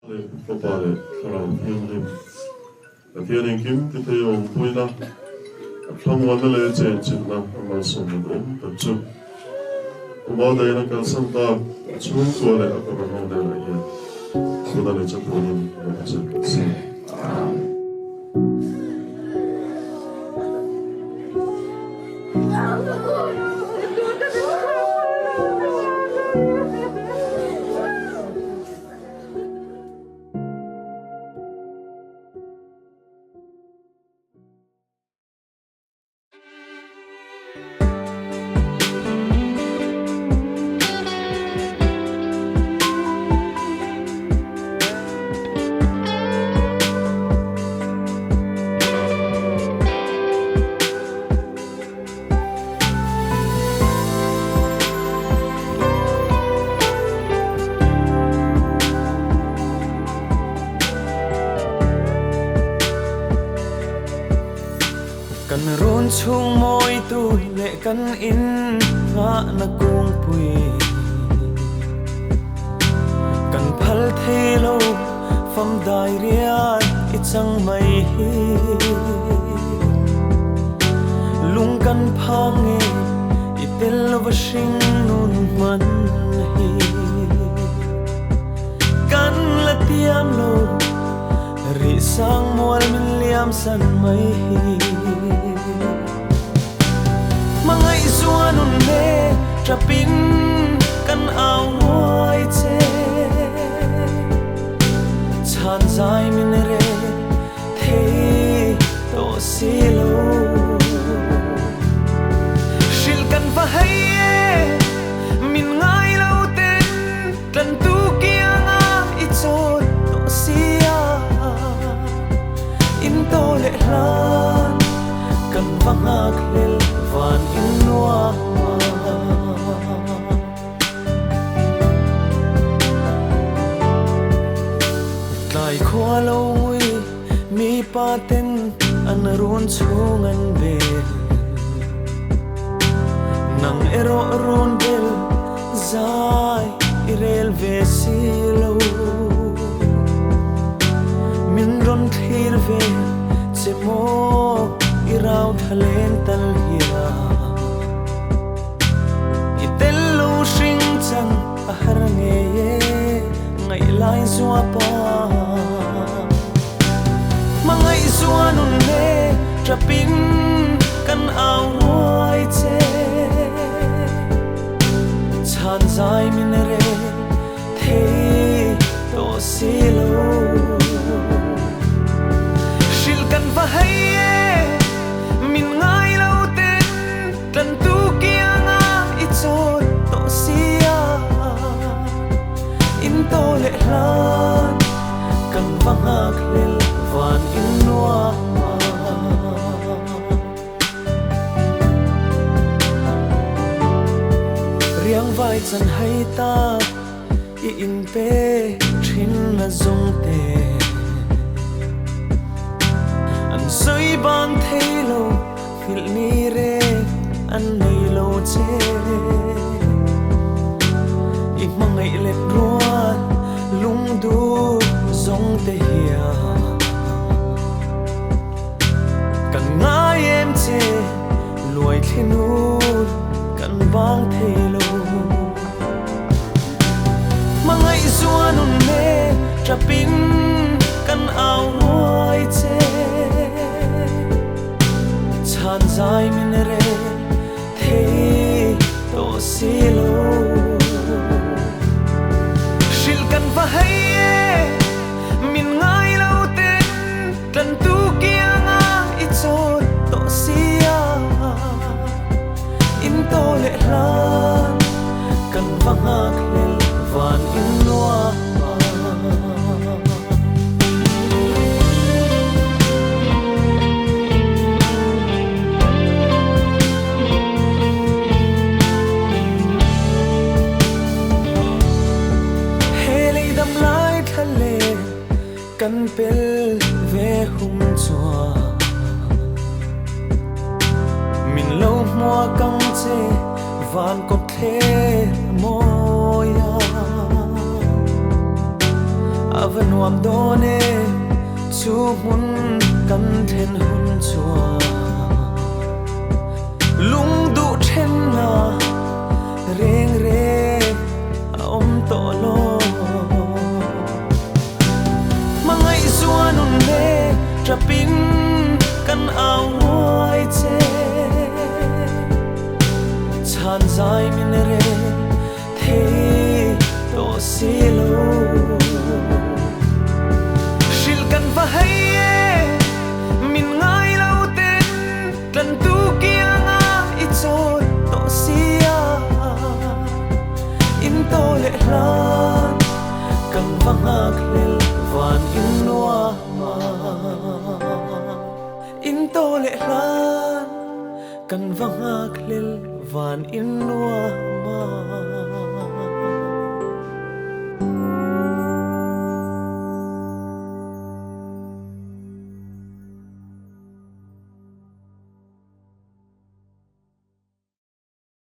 Papare sarang hiang Thiên anh kim thì thấy ông vui na, thằng ngoan nó lấy chuyện chuyện na, mà sống một tập trung. Bao đây là cái sản ta, chung số này là cái bằng này là gì? Cô ta lấy cho tôi nhìn, là chuyện gì? Kan ron chung môi tôi lệ kan in ngã na cung pui kan phal thei lo pham dai rian i chang mai hi lung kan phang e i tel va shing nun man hi kan la tiam lo ri sang mual min liam san mai hi mga isuanun me trapin kan awai che chan zai min re the to silo shil kan fa hai min ngai lo ten kan tu kia nga i chon to sia in to le lan kan vanga khlel van in noa tai khua lo ngui mi pa ten an run chung an be nang ero run bel zai irel ve silo min ron thir ve chemo irau thalen tal hia itello shing chang ahar nge ye ngai lai zua pa mangai zuanun le trapin kan awai che chan zai min re the to silo shil kan va hai min ngai lo ten kan tu kia nga i chon to sia in to le lan kan vanga khlel van in noa riang vai chan hai ta i in pe thin na zong te an soi ban thei lo fil ni re an nei lo che i mangai le ruan lung du zong te hia kan ngai em che luai thinu kan bang thei lo mangai zuanun me trapin kan awai che chan zai min re the to silo shil kan va hai min ngai lo ten kan tu kia nga i chon to sia in to le lan kan vanga khlel van in noa kan pel ve hum chua min lo mua căng che van cop the moya กันวามโดเนชูมุนกันเทนหุนชัวลุงดูเทนนาเร่งเร่อมโตโลมังไอสวนุนเลจะปินกันเอาไว้เจชานใจมินเรเทโตสิโลชิลกันฟ้าให้มินไงเราเต้นกันตุกียงอิโจโตเสียอินโตเลลานกันฟังฮักเลลวานอินนัวมาอินโตเลลานกันฟังฮักเลลวานอินนัวมา